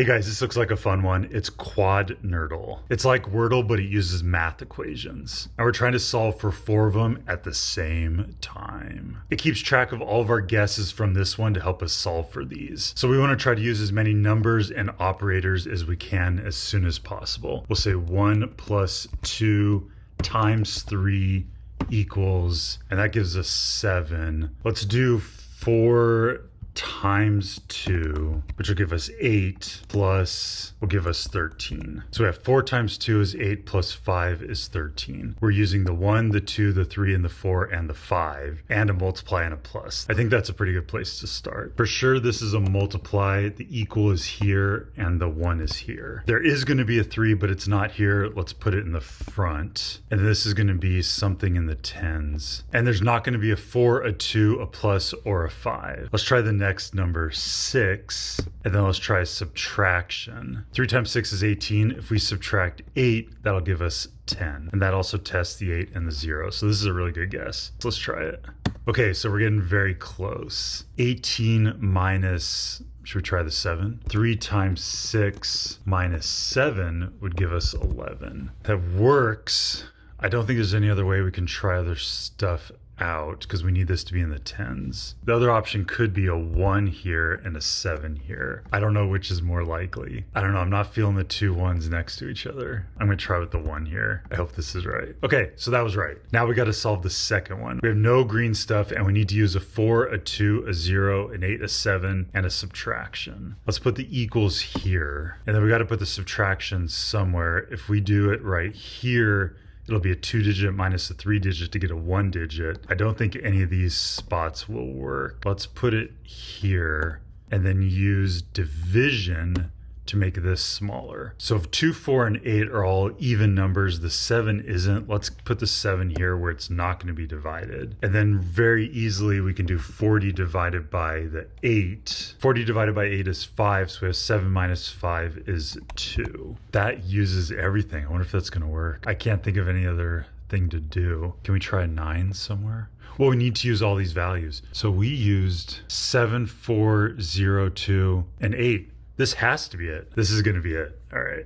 Hey guys, this looks like a fun one. It's quad nerdle. It's like Wordle, but it uses math equations. And we're trying to solve for 4 of them at the same time. It keeps track of all of our guesses from this one to help us solve for these. So we want to try to use as many numbers and operators as we can as soon as possible. We'll say 1 plus 2 times 3 equals, and that gives us 7. Let's do 4 times 2, which will give us 8, plus will give us 13. So we have 4 times 2 is 8 plus 5 is 13. We're using the 1, the 2, the 3, and the 4, and the 5, and a multiply and a plus. I think that's a pretty good place to start. For sure, this is a multiply. The equal is here, and the 1 is here. There is going to be a 3, but it's not here. Let's put it in the front. And this is going to be something in the tens. And there's not going to be a 4, a 2, a plus, or a 5. Let's try the next number, 6, and then let's try subtraction. 3 times 6 is 18. If we subtract 8, that'll give us 10. And that also tests the 8 and the 0. So this is a really good guess. So let's try it. Okay, so we're getting very close. 18 minus, should we try the 7? 3 times 6 minus 7 would give us 11. That works. I don't think there's any other way we can try other stuff out because we need this to be in the tens. The other option could be a 1 here and a 7 here. I don't know which is more likely. I don't know. I'm not feeling the 2 1s next to each other. I'm going to try with the 1 here. I hope this is right. Okay, so that was right. Now we got to solve the second one. We have no green stuff and we need to use a 4, a 2, a 0, an 8, a 7, and a subtraction. Let's put the equals here. And then we got to put the subtraction somewhere. If we do it right here, it'll be a 2-digit minus a 3-digit to get a 1-digit. I don't think any of these spots will work. Let's put it here and then use division to make this smaller. So if 2, 4, and 8 are all even numbers, the 7 isn't. Let's put the 7 here where it's not going to be divided. And then very easily we can do 40 divided by the 8. 40 divided by 8 is 5, so we have 7 minus 5 is 2. That uses everything. I wonder if that's going to work. I can't think of any other thing to do. Can we try 9 somewhere? Well, we need to use all these values. So we used 7, 4, 0, 2, and 8. This has to be it. This is going to be it. All right.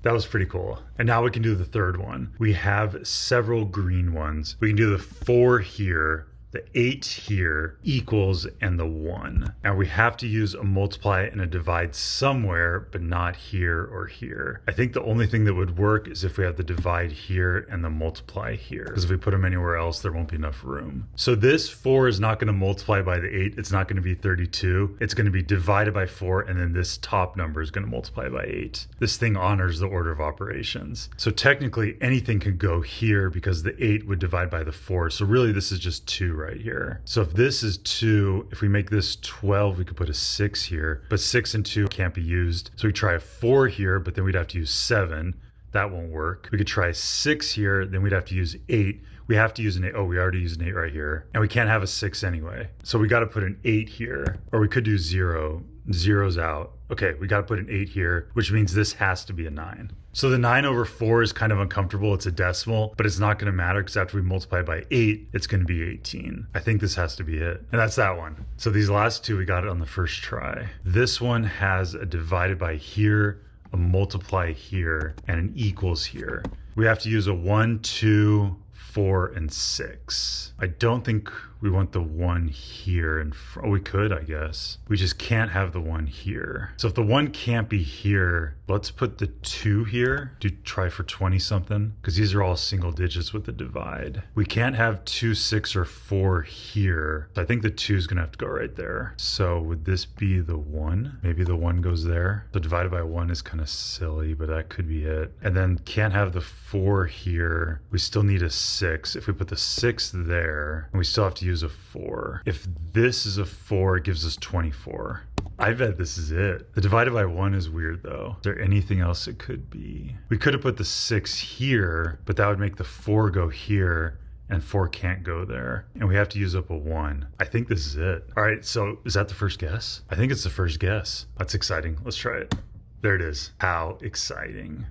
That was pretty cool. And now we can do the third one. We have several green ones. We can do the 4 here, the 8 here, equals, and the 1. Now we have to use a multiply and a divide somewhere, but not here or here. I think the only thing that would work is if we have the divide here and the multiply here. Because if we put them anywhere else, there won't be enough room. So this 4 is not going to multiply by the 8. It's not going to be 32. It's going to be divided by 4, and then this top number is going to multiply by 8. This thing honors the order of operations. So technically anything could go here because the 8 would divide by the 4. So really this is just 2 right here. So if this is 2, if we make this 12, we could put a 6 here, but 6 and 2 can't be used. So we try a 4 here, but then we'd have to use 7. That won't work. We could try 6 here, then we'd have to use 8. We have to use an 8. Oh, we already used an 8 right here. And we can't have a 6 anyway. So we got to put an 8 here, or we could do 0. 0's out. Okay, we got to put an 8 here, which means this has to be a 9. So the 9 over 4 is kind of uncomfortable. It's a decimal, but it's not going to matter because after we multiply by 8, it's going to be 18. I think this has to be it. And that's that one. So these last 2, we got it on the first try. This one has a divided by here, a multiply here, and an equals here. We have to use a 1, 2, 4, and 6. I don't think we want the 1 here in front. Oh, we could, I guess. We just can't have the 1 here. So if the 1 can't be here, let's put the 2 here. Try for 20 something, because these are all single digits with the divide. We can't have 2, 6, or 4 here. So I think the 2 is going to have to go right there. So would this be the 1? Maybe the 1 goes there. So divided by 1 is kind of silly, but that could be it. And then can't have the 4 here. We still need a 6. If we put the 6 there, and we still have to use a 4. If this is a 4, it gives us 24. I bet this is it. The divided by 1 is weird though. Is there anything else it could be? We could have put the 6 here, but that would make the 4 go here, and 4 can't go there. And we have to use up a 1. I think this is it. All right, so is that the first guess? I think it's the first guess. That's exciting. Let's try it. There it is. How exciting.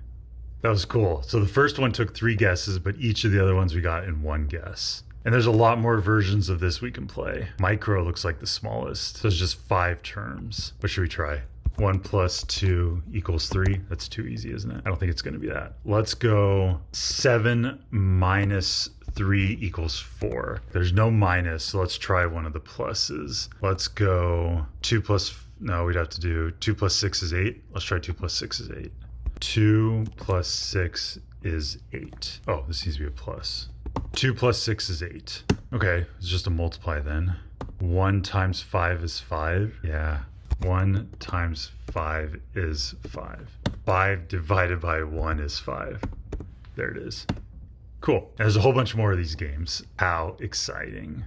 That was cool. So the first one took 3 guesses, but each of the other ones we got in 1 guess. And there's a lot more versions of this we can play. Micro looks like the smallest. So it's just 5 terms. What should we try? 1 plus 2 equals 3. That's too easy, isn't it? I don't think it's going to be that. Let's go 7 minus 3 equals 4. There's no minus, so let's try one of the pluses. Let's go 2 plus, no, we'd have to do 2 plus 6 is 8. Let's try 2 plus 6 is 8. 2 plus 6 is 8. Oh, this needs to be a plus. 2 plus 6 is 8. Okay, it's just a multiply then. 1 times 5 is 5. Yeah, 1 times 5 is 5. 5 divided by 1 is 5. There it is. Cool. And there's a whole bunch more of these games. How exciting.